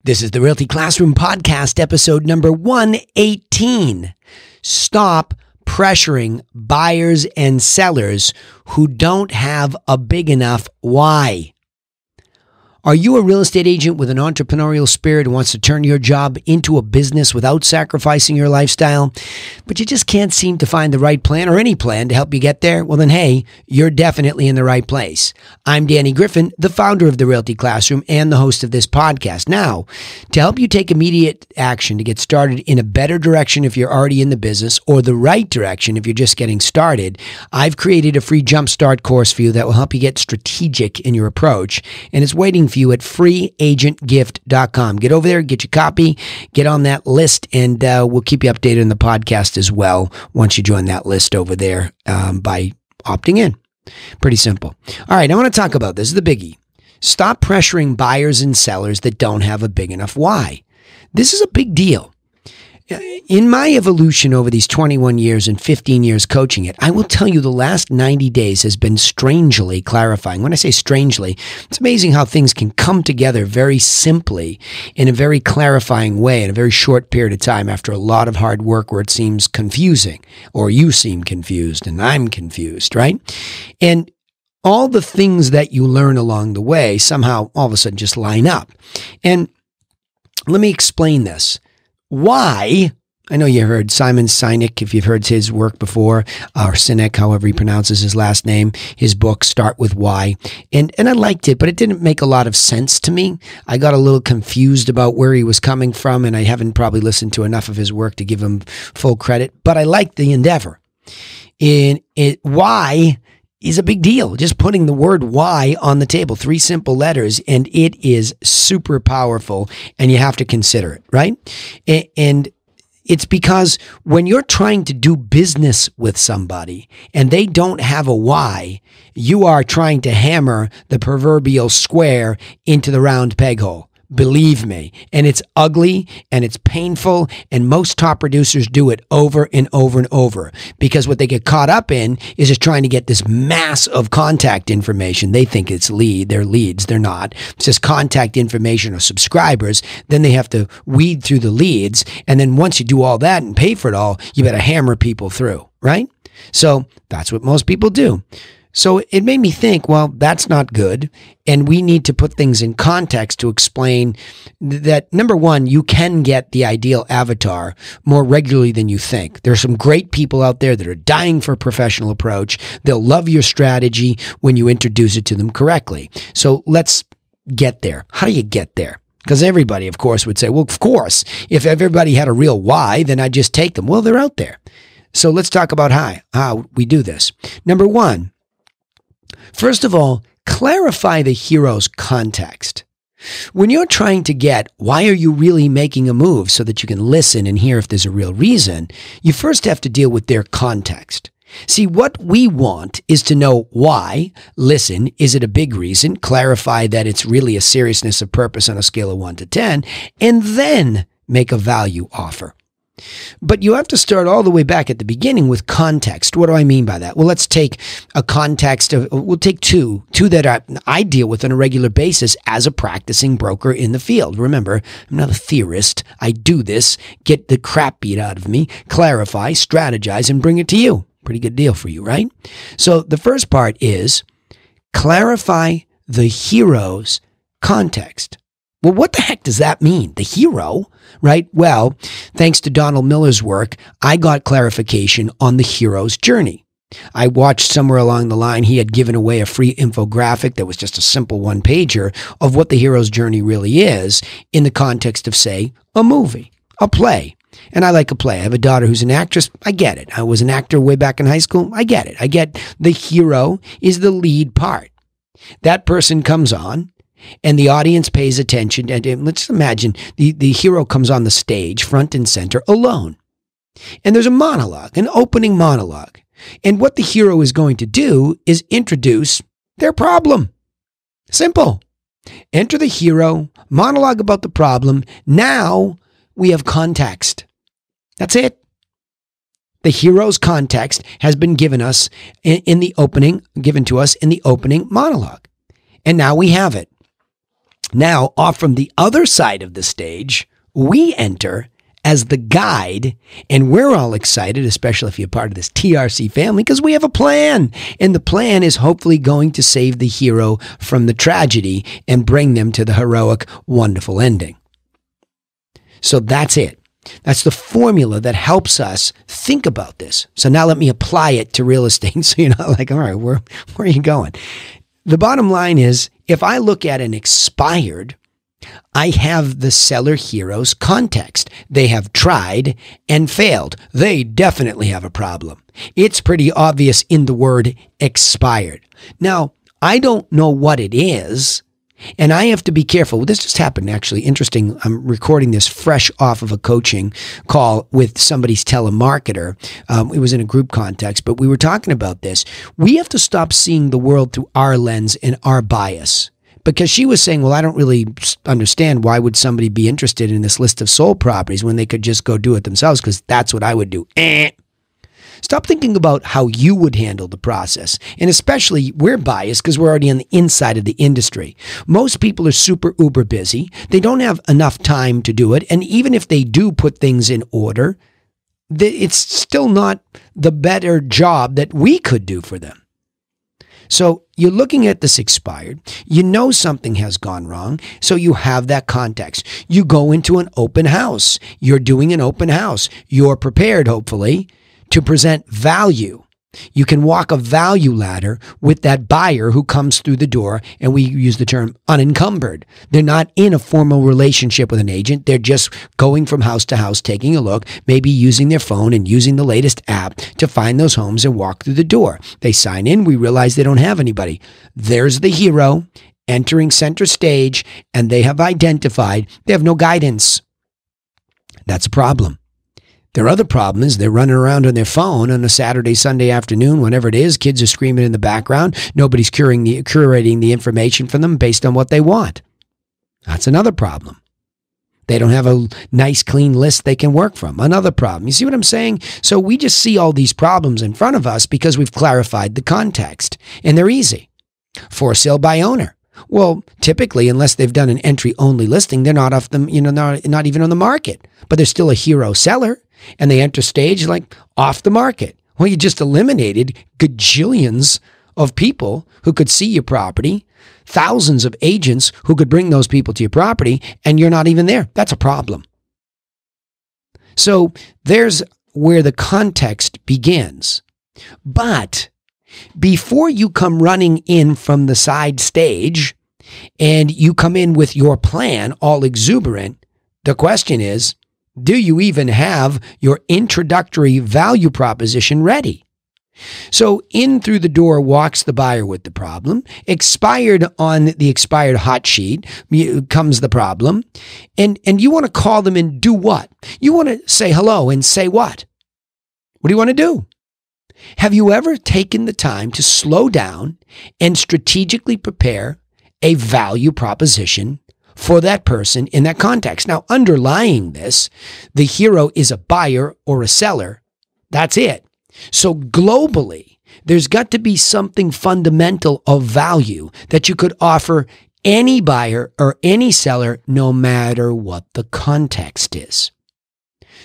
This is the Realty Classroom Podcast, episode number 118. Stop pressuring buyers and sellers who don't have a big enough why. Are you a real estate agent with an entrepreneurial spirit who wants to turn your job into a business without sacrificing your lifestyle, but you just can't seem to find the right plan or any plan to help you get there? Well, then, hey, you're definitely in the right place. I'm Danny Griffin, the founder of the Realty Classroom and the host of this podcast. Now, to help you take immediate action to get started in a better direction if you're already in the business or the right direction if you're just getting started, I've created a free jumpstart course for you that will help you get strategic in your approach, and it's waiting for you at freeagentgift.com. Get over there, get your copy, get on that list, and we'll keep you updated on the podcast as well once you join that list over there by opting in. Pretty simple. All right, I want to talk about this. This is the biggie. Stop pressuring buyers and sellers that don't have a big enough why. This is a big deal. In my evolution over these 21 years and 15 years coaching it, I will tell you the last 90 days has been strangely clarifying. When I say strangely, it's amazing how things can come together very simply in a very clarifying way in a very short period of time after a lot of hard work where it seems confusing, or you seem confused and I'm confused, right? And all the things that you learn along the way somehow all of a sudden just line up. And let me explain this. Why? I know you heard Simon Sinek, if you've heard his work before, or Sinek, however he pronounces his last name, his book, Start With Why. And I liked it, but it didn't make a lot of sense to me. I got a little confused about where he was coming from, and I haven't probably listened to enough of his work to give him full credit, but I liked the endeavor. Why is a big deal. Just putting the word why on the table, 3 simple letters, and it is super powerful, and you have to consider it, right? And it's because when you're trying to do business with somebody and they don't have a why, you are trying to hammer the proverbial square into the round peg hole. Believe me. And it's ugly and it's painful, and most top producers do it over and over and over because what they get caught up in is just trying to get this mass of contact information. They think it's they're leads. They're not. It's just contact information or subscribers. Then they have to weed through the leads. And then once you do all that and pay for it all, you better hammer people through, right? So that's what most people do. So it made me think, well, that's not good. And we need to put things in context to explain that, number one, you can get the ideal avatar more regularly than you think. There are some great people out there that are dying for a professional approach. They'll love your strategy when you introduce it to them correctly. So let's get there. How do you get there? Because everybody, of course, would say, well, of course, if everybody had a real why, then I'd just take them. Well, they're out there. So let's talk about how we do this. Number one, first of all, clarify the hero's context. When you're trying to get why are you really making a move so that you can listen and hear if there's a real reason, you first have to deal with their context. See, what we want is to know why, listen, is it a big reason, clarify that it's really a seriousness of purpose on a scale of 1 to 10, and then make a value offer. But you have to start all the way back at the beginning with context. What do I mean by that? Well, let's take a context of, we'll take two that I deal with on a regular basis as a practicing broker in the field. Remember, I'm not a theorist. I do this, get the crap beat out of me, clarify, strategize, and bring it to you. Pretty good deal for you, right? So the first part is clarify the hero's context. Well, what the heck does that mean? The hero, right? Well, thanks to Donald Miller's work, I got clarification on the hero's journey. I watched somewhere along the line, he had given away a free infographic that was just a simple one-pager of what the hero's journey really is in the context of, say, a movie, a play. And I like a play. I have a daughter who's an actress. I get it. I was an actor way back in high school. I get it. I get the hero is the lead part. That person comes on, and the audience pays attention. And let's imagine the hero comes on the stage, front and center, alone. And there's a monologue, an opening monologue. And what the hero is going to do is introduce their problem. Simple. Enter the hero, monologue about the problem. Now we have context. That's it. The hero's context has been given us given to us in the opening monologue. And now we have it. Now, off from the other side of the stage, we enter as the guide, and we're all excited, especially if you're part of this TRC family, because we have a plan. And the plan is hopefully going to save the hero from the tragedy and bring them to the heroic, wonderful ending. So that's it. That's the formula that helps us think about this. So now let me apply it to real estate. So you're not like, all right, where are you going? The bottom line is, if I look at an expired, I have the seller hero's context. They have tried and failed. They definitely have a problem. It's pretty obvious in the word expired. Now, I don't know what it is, and I have to be careful. This just happened, actually. Interesting. I'm recording this fresh off of a coaching call with somebody's telemarketer. It was in a group context, but we were talking about this. We have to stop seeing the world through our lens and our bias. Because she was saying, well, I don't really understand why would somebody be interested in this list of sold properties when they could just go do it themselves, because that's what I would do. Stop thinking about how you would handle the process. And especially, we're biased because we're already on the inside of the industry. Most people are super uber busy. They don't have enough time to do it. And even if they do put things in order, it's still not the better job that we could do for them. So you're looking at this expired, you know something has gone wrong, so you have that context. You go into an open house. You're doing an open house. You're prepared, hopefully, to present value. You can walk a value ladder with that buyer who comes through the door, and we use the term unencumbered. They're not in a formal relationship with an agent. They're just going from house to house, taking a look, maybe using their phone and using the latest app to find those homes and walk through the door. They sign in. We realize they don't have anybody. There's the hero entering center stage, and they have identified they have no guidance. That's a problem. Their other problem is they're running around on their phone on a Saturday, Sunday afternoon, whenever it is. Kids are screaming in the background. Nobody's curating the information for them based on what they want. That's another problem. They don't have a nice, clean list they can work from. Another problem. You see what I'm saying? So we just see all these problems in front of us because we've clarified the context. And they're easy. For sale by owner. Well, typically, unless they've done an entry-only listing, they're not off them, not even on the market. But they're still a hero seller. And they enter stage like off the market. Well, you just eliminated gajillions of people who could see your property, thousands of agents who could bring those people to your property, and you're not even there. That's a problem. So there's where the context begins. But before you come running in from the side stage and you come in with your plan all exuberant, the question is, do you even have your introductory value proposition ready? So in through the door walks the buyer with the problem. Expired on the expired hot sheet comes the problem. And you want to call them and do what? You want to say hello and say what? What do you want to do? Have you ever taken the time to slow down and strategically prepare a value proposition for that person in that context? Now, underlying this, the hero is a buyer or a seller. That's it. So globally, there's got to be something fundamental of value that you could offer any buyer or any seller, no matter what the context is.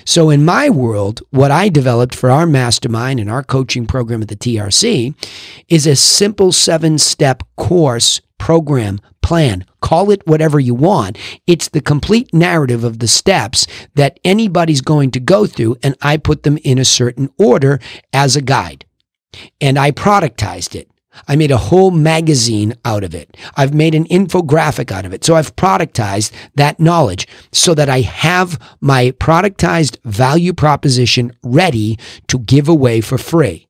So in my world, what I developed for our mastermind and our coaching program at the TRC is a simple 7-step course, program, plan. Call it whatever you want. It's the complete narrative of the steps that anybody's going to go through, and I put them in a certain order as a guide. And I productized it. I made a whole magazine out of it. I've made an infographic out of it. So I've productized that knowledge so that I have my productized value proposition ready to give away for free.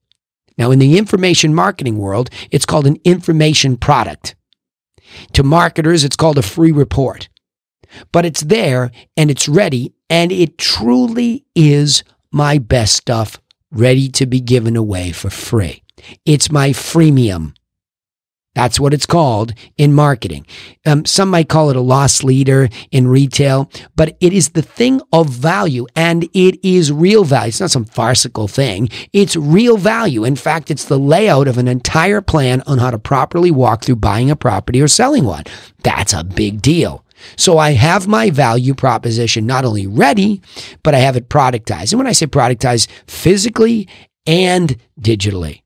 Now, in the information marketing world, it's called an information product. To marketers, it's called a free report. But it's there and it's ready, and it truly is my best stuff ready to be given away for free. It's my freemium. That's what it's called in marketing. Some might call it a loss leader in retail, but it is the thing of value, and it is real value. It's not some farcical thing. It's real value. In fact, it's the layout of an entire plan on how to properly walk through buying a property or selling one. That's a big deal. So I have my value proposition not only ready, but I have it productized. And when I say productized, physically and digitally.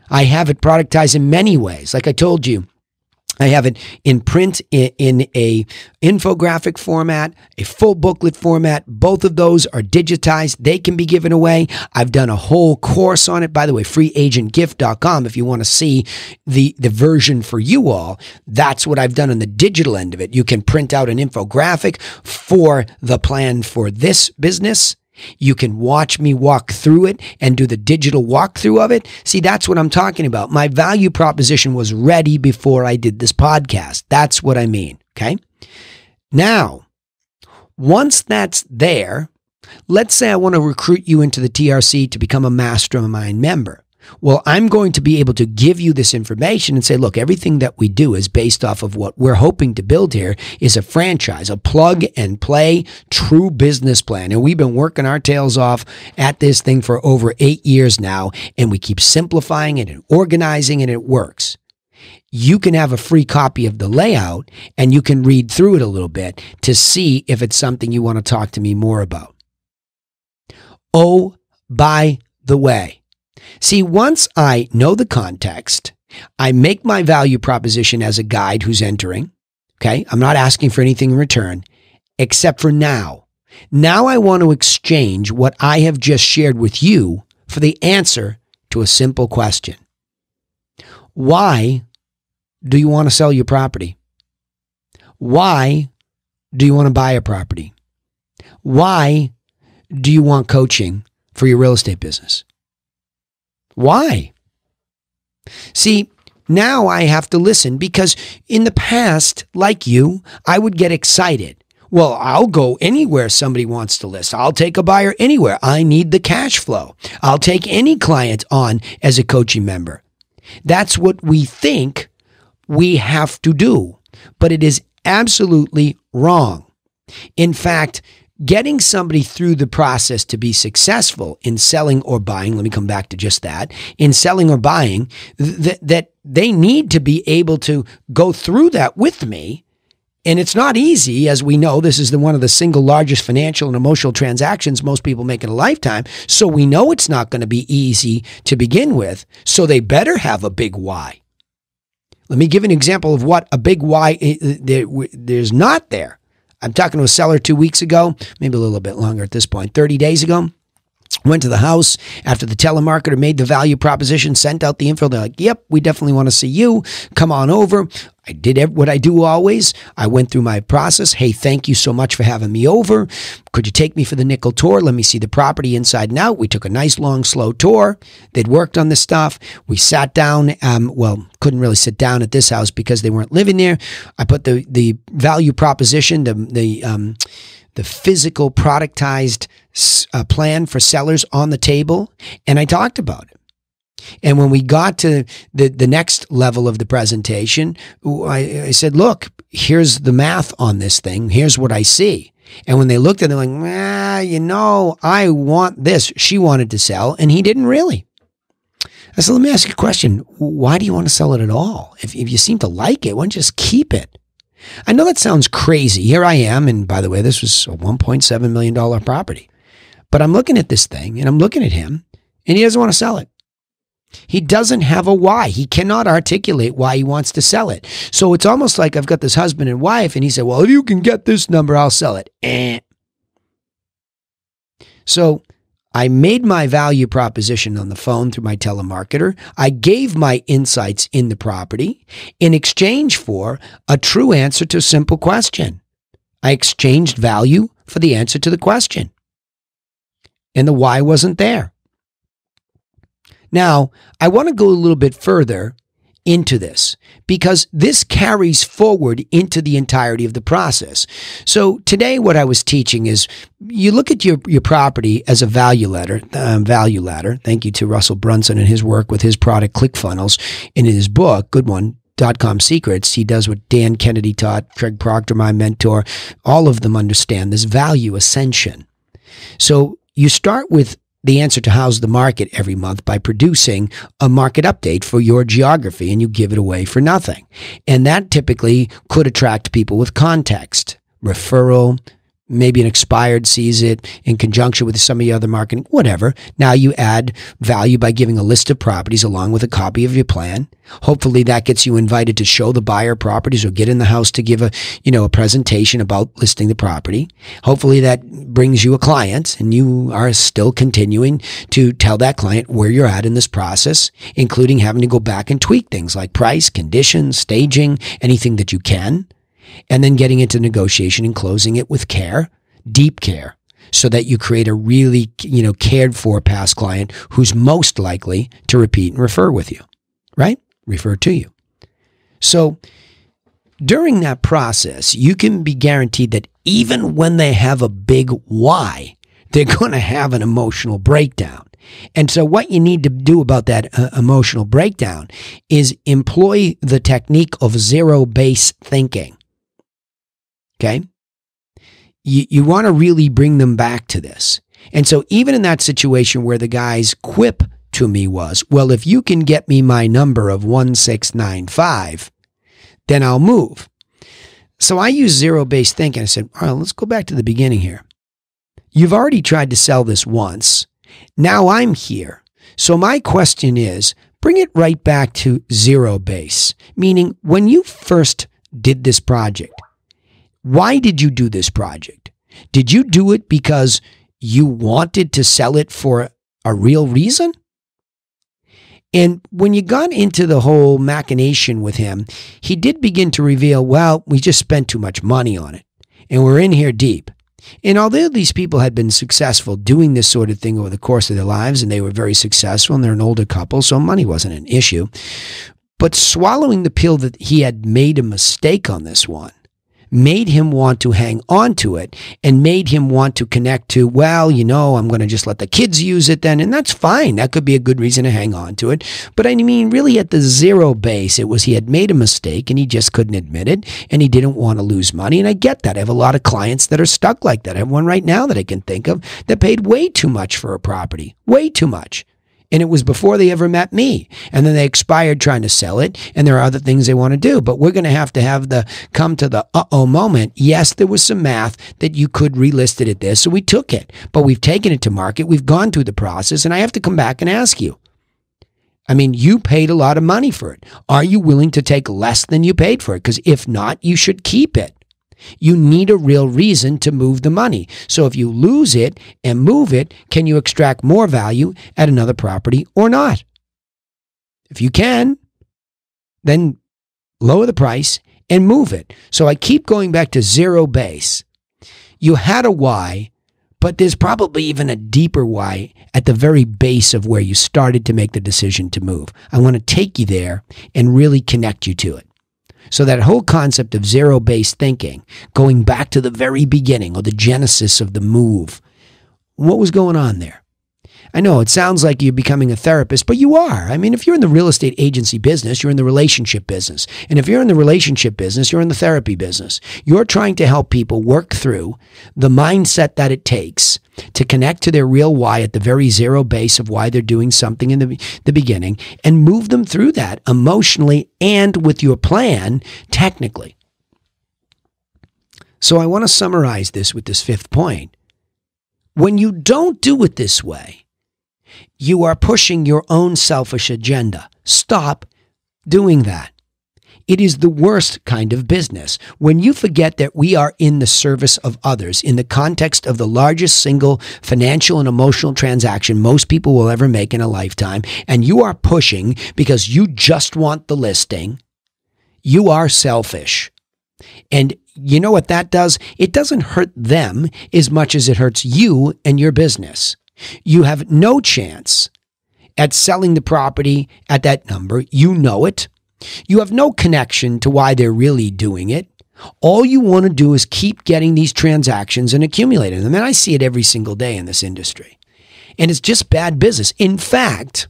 I have it productized in many ways. Like I told you, I have it in print in a infographic format, a full booklet format. Both of those are digitized. They can be given away. I've done a whole course on it. By the way, freeagentgift.com if you want to see the version for you all. That's what I've done on the digital end of it. You can print out an infographic for the plan for this business. You can watch me walk through it and do the digital walkthrough of it. See, that's what I'm talking about. My value proposition was ready before I did this podcast. That's what I mean. Okay. Now, once that's there, let's say I want to recruit you into the TRC to become a mastermind member. Well, I'm going to be able to give you this information and say, look, everything that we do is based off of what we're hoping to build here is a franchise, a plug and play true business plan. And we've been working our tails off at this thing for over 8 years now, and we keep simplifying it and organizing it, and it works. You can have a free copy of the layout and you can read through it a little bit to see if it's something you want to talk to me more about. Oh, by the way, see, once I know the context, I make my value proposition as a guide who's entering. Okay. I'm not asking for anything in return, except for now. Now I want to exchange what I have just shared with you for the answer to a simple question. Why do you want to sell your property? Why do you want to buy a property? Why do you want coaching for your real estate business? Why? See, now I have to listen, because in the past, like you, I would get excited. Well, I'll go anywhere somebody wants to list. I'll take a buyer anywhere. I need the cash flow. I'll take any client on as a coaching member. That's what we think we have to do, but it is absolutely wrong. In fact, getting somebody through the process to be successful in selling or buying, let me come back to just that, in selling or buying, that they need to be able to go through that with me. And it's not easy. As we know, this is one of the single largest financial and emotional transactions most people make in a lifetime. So we know it's not going to be easy to begin with. So they better have a big why. Let me give an example of what a big why there's not there. I'm talking to a seller 2 weeks ago, maybe a little bit longer at this point, 30 days ago. Went to the house after the telemarketer made the value proposition, sent out the info. They're like, yep, we definitely want to see you. Come on over. I did what I do always. I went through my process. Hey, thank you so much for having me over. Could you take me for the nickel tour? Let me see the property inside and out. We took a nice, long, slow tour. They'd worked on this stuff. We sat down. Couldn't really sit down at this house because they weren't living there. I put the value proposition, the physical productized plan for sellers on the table, and I talked about it. And when we got to the next level of the presentation, I said, look, here's the math on this thing. Here's what I see. And when they looked at it, they're like, I want this. She wanted to sell, and he didn't really. I said, let me ask you a question. Why do you want to sell it at all? If you seem to like it, why don't you just keep it? I know that sounds crazy. Here I am. And by the way, this was a $1.7 million property. But I'm looking at this thing and I'm looking at him and he doesn't want to sell it. He doesn't have a why. He cannot articulate why he wants to sell it. So it's almost like I've got this husband and wife and he said, well, if you can get this number, I'll sell it. So I made my value proposition on the phone through my telemarketer. I gave my insights in the property in exchange for a true answer to a simple question. I exchanged value for the answer to the question. And the why wasn't there. Now, I want to go a little bit further into this because this carries forward into the entirety of the process. So today what I was teaching is you look at your property as a value ladder. Thank you to Russell Brunson and his work with his product ClickFunnels and in his book, good one, dot-com secrets, he does what Dan Kennedy taught, Craig Proctor, my mentor, all of them understand this value ascension. So you start with the answer to how's the market every month by producing a market update for your geography, and you give it away for nothing. And that typically could attract people with context, referral, maybe an expired sees it in conjunction with some of your other marketing, whatever. Now you add value by giving a list of properties along with a copy of your plan. Hopefully that gets you invited to show the buyer properties or get in the house to give a presentation about listing the property. Hopefully that brings you a client, and you are still continuing to tell that client where you're at in this process, including having to go back and tweak things like price, conditions, staging, anything that you can. And then getting into negotiation and closing it with care, deep care, so that you create a really, cared for past client who's most likely to repeat and refer with you, right? Refer to you. So during that process, you can be guaranteed that even when they have a big why, they're going to have an emotional breakdown. And so what you need to do about that emotional breakdown is employ the technique of zero-based thinking. Okay? You want to really bring them back to this. And so even in that situation where the guy's quip to me was, well, if you can get me my number of 1695, then I'll move. So I used zero-based thinking. I said, all right, let's go back to the beginning here. You've already tried to sell this once. Now I'm here. So my question is, bring it right back to zero base, meaning when you first did this project, why did you do this project? Did you do it because you wanted to sell it for a real reason? And when you got into the whole machination with him, he did begin to reveal, well, we just spent too much money on it, and we're in here deep. And although these people had been successful doing this sort of thing over the course of their lives, and they were very successful, and they're an older couple, so money wasn't an issue, but swallowing the pill that he had made a mistake on this one made him want to hang on to it and made him want to connect to, well, I'm going to just let the kids use it then. And that's fine. That could be a good reason to hang on to it. But I mean, really at the zero base, it was he had made a mistake and he just couldn't admit it and he didn't want to lose money. And I get that. I have a lot of clients that are stuck like that. I have one right now that I can think of that paid way too much for a property, way too much. And it was before they ever met me. And then they expired trying to sell it. And there are other things they want to do. But we're going to have come to the uh-oh moment. Yes, there was some math that you could relist it at this. So we took it. But we've taken it to market. We've gone through the process. And I have to come back and ask you. I mean, you paid a lot of money for it. Are you willing to take less than you paid for it? Because if not, you should keep it. You need a real reason to move the money. So if you lose it and move it, can you extract more value at another property or not? If you can, then lower the price and move it. So I keep going back to zero base. You had a why, but there's probably even a deeper why at the very base of where you started to make the decision to move. I want to take you there and really connect you to it. So that whole concept of zero-based thinking, going back to the very beginning or the genesis of the move, what was going on there? I know it sounds like you're becoming a therapist, but you are. I mean, if you're in the real estate agency business, you're in the relationship business. And if you're in the relationship business, you're in the therapy business. You're trying to help people work through the mindset that it takes to connect to their real why at the very zero base of why they're doing something in the beginning and move them through that emotionally and with your plan technically. So I want to summarize this with this fifth point. When you don't do it this way, you are pushing your own selfish agenda. Stop doing that. It is the worst kind of business when you forget that we are in the service of others in the context of the largest single financial and emotional transaction most people will ever make in a lifetime, and you are pushing because you just want the listing. You are selfish. And you know what that does? It doesn't hurt them as much as it hurts you and your business. You have no chance at selling the property at that number. You know it. You have no connection to why they're really doing it. All you want to do is keep getting these transactions and accumulating them. And I see it every single day in this industry. And it's just bad business. In fact,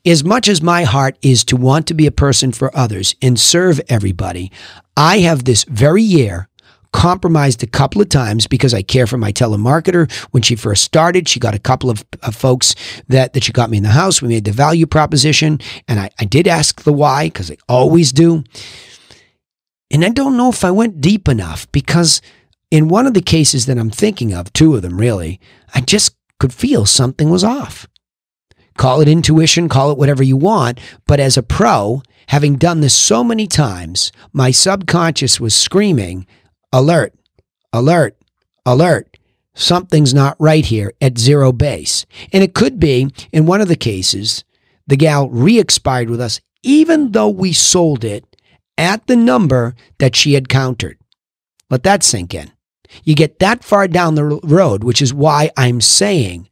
As much as my heart is to want to be a person for others and serve everybody, I have this very year compromised a couple of times because I care for my telemarketer. When she first started, she got a couple of folks that she got me in the house. We made the value proposition, and I did ask the why, because I always do. And I don't know if I went deep enough, because in one of the cases that I'm thinking of, two of them really, I just could feel something was off. Call it intuition, call it whatever you want, but as a pro, having done this so many times, my subconscious was screaming, alert, alert, alert. Something's not right here at zero base. And it could be, in one of the cases, the gal re-expired with us, even though we sold it at the number that she had countered. Let that sink in. You get that far down the road, which is why I'm saying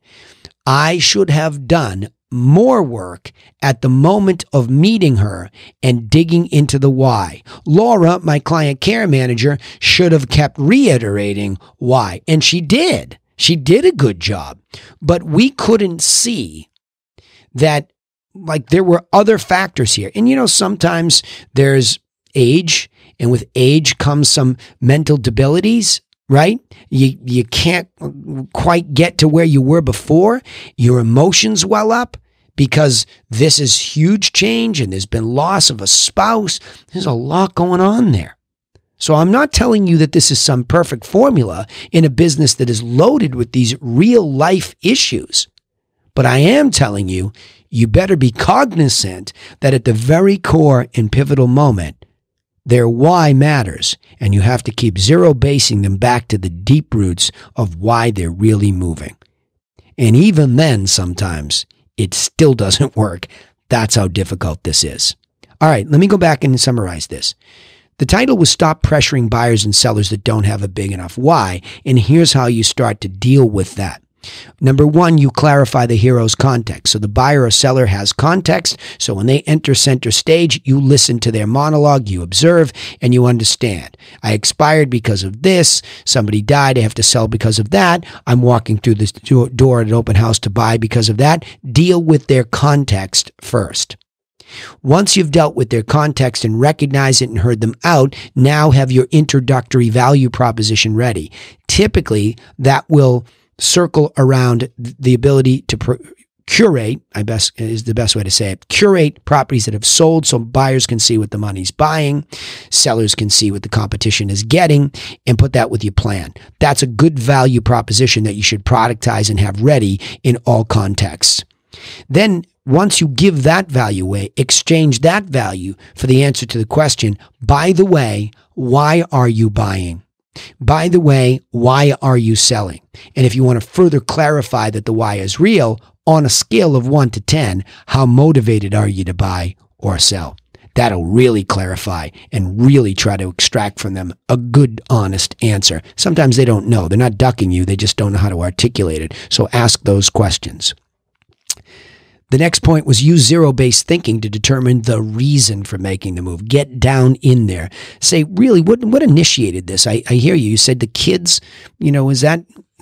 I should have done more work at the moment of meeting her and digging into the why. Laura, my client care manager, should have kept reiterating why. And she did. She did a good job. But we couldn't see that, like, there were other factors here. And, you know, sometimes there's age, and with age comes some mental debilities, right? You can't quite get to where you were before. Your emotions well up because this is huge change, and there's been loss of a spouse. There's a lot going on there. So I'm not telling you that this is some perfect formula in a business that is loaded with these real life issues. But I am telling you, you better be cognizant that at the very core and pivotal moment, their why matters, and you have to keep zero basing them back to the deep roots of why they're really moving. And even then, sometimes, it still doesn't work. That's how difficult this is. All right, let me go back and summarize this. The title was Stop Pressuring Buyers and Sellers That Don't Have a Big Enough Why, and here's how you start to deal with that. Number one, you clarify the hero's context. So the buyer or seller has context. So when they enter center stage, you listen to their monologue, you observe, and you understand. I expired because of this. Somebody died. I have to sell because of that. I'm walking through this door at an open house to buy because of that. Deal with their context first. Once you've dealt with their context and recognized it and heard them out, now have your introductory value proposition ready. Typically, that will circle around the ability to curate, is the best way to say it, curate properties that have sold so buyers can see what the money's buying, sellers can see what the competition is getting, and put that with your plan. That's a good value proposition that you should productize and have ready in all contexts. Then, once you give that value away, exchange that value for the answer to the question, by the way, why are you buying? By the way, why are you selling? And if you want to further clarify that the why is real, on a scale of 1 to 10, how motivated are you to buy or sell? That'll really clarify and really try to extract from them a good, honest answer. Sometimes they don't know. They're not ducking you. They just don't know how to articulate it. So ask those questions. The next point was use zero-based thinking to determine the reason for making the move. Get down in there. Say, really, what initiated this? I hear you. You said the kids, is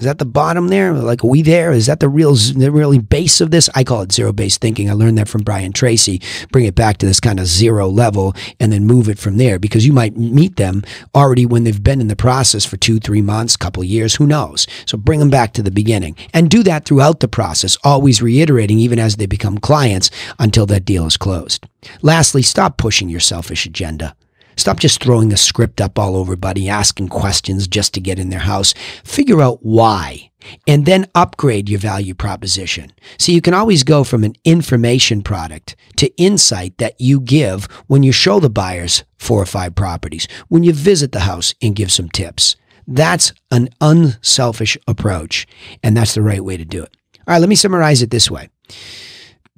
that the bottom there? Like, are we there? Is that the really base of this? I call it zero-based thinking. I learned that from Brian Tracy. Bring it back to this kind of zero level and then move it from there, because you might meet them already when they've been in the process for 2-3 months, couple of years, who knows? So bring them back to the beginning and do that throughout the process, always reiterating even as they become clients until that deal is closed. Lastly, stop pushing your selfish agenda. Stop just throwing the script up all over, buddy, asking questions just to get in their house. Figure out why, and then upgrade your value proposition. So you can always go from an information product to insight that you give when you show the buyers 4 or 5 properties, when you visit the house and give some tips. That's an unselfish approach, and that's the right way to do it. All right, let me summarize it this way.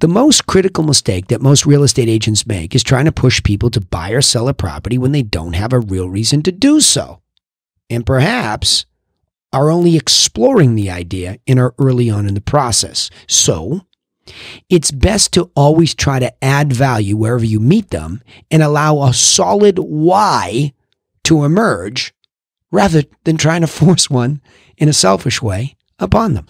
The most critical mistake that most real estate agents make is trying to push people to buy or sell a property when they don't have a real reason to do so, and perhaps are only exploring the idea and are early on in the process. So it's best to always try to add value wherever you meet them and allow a solid why to emerge rather than trying to force one in a selfish way upon them.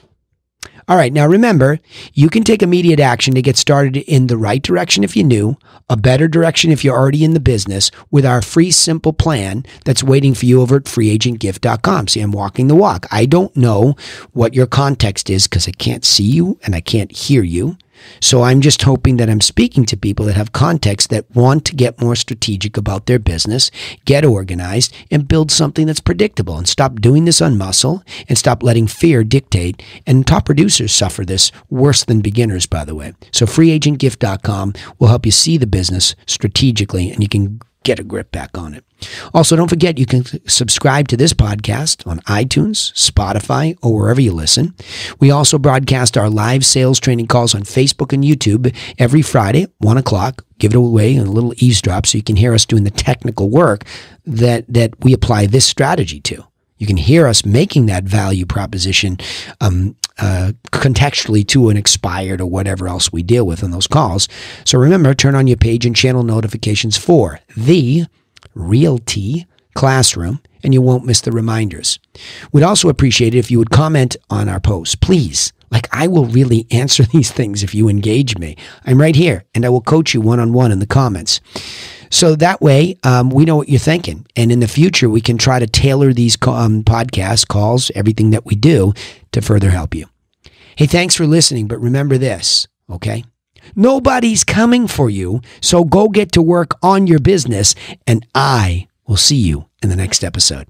All right. Now remember, you can take immediate action to get started in the right direction if you're new, a better direction if you're already in the business, with our free simple plan that's waiting for you over at freeagentgift.com. See, I'm walking the walk. I don't know what your context is because I can't see you and I can't hear you. So I'm just hoping that I'm speaking to people that have context that want to get more strategic about their business, get organized, and build something that's predictable, and stop doing this on muscle and stop letting fear dictate. And top producers suffer this worse than beginners, by the way. So freeagentgift.com will help you see the business strategically, and you can get a grip back on it. Also, don't forget you can subscribe to this podcast on iTunes, Spotify, or wherever you listen. We also broadcast our live sales training calls on Facebook and YouTube every Friday, 1 o'clock. Give it away in a little eavesdrop so you can hear us doing the technical work that we apply this strategy to. You can hear us making that value proposition contextually to an expired or whatever else we deal with in those calls. So remember, turn on your page and channel notifications for the Realty Classroom, and you won't miss the reminders. We'd also appreciate it if you would comment on our posts, please. Like, I will really answer these things if you engage me. I'm right here, and I will coach you one-on-one in the comments. So that way, we know what you're thinking. And in the future, we can try to tailor these podcast calls, everything that we do, to further help you. Hey, thanks for listening, but remember this, okay? Nobody's coming for you, so go get to work on your business, and I will see you in the next episode.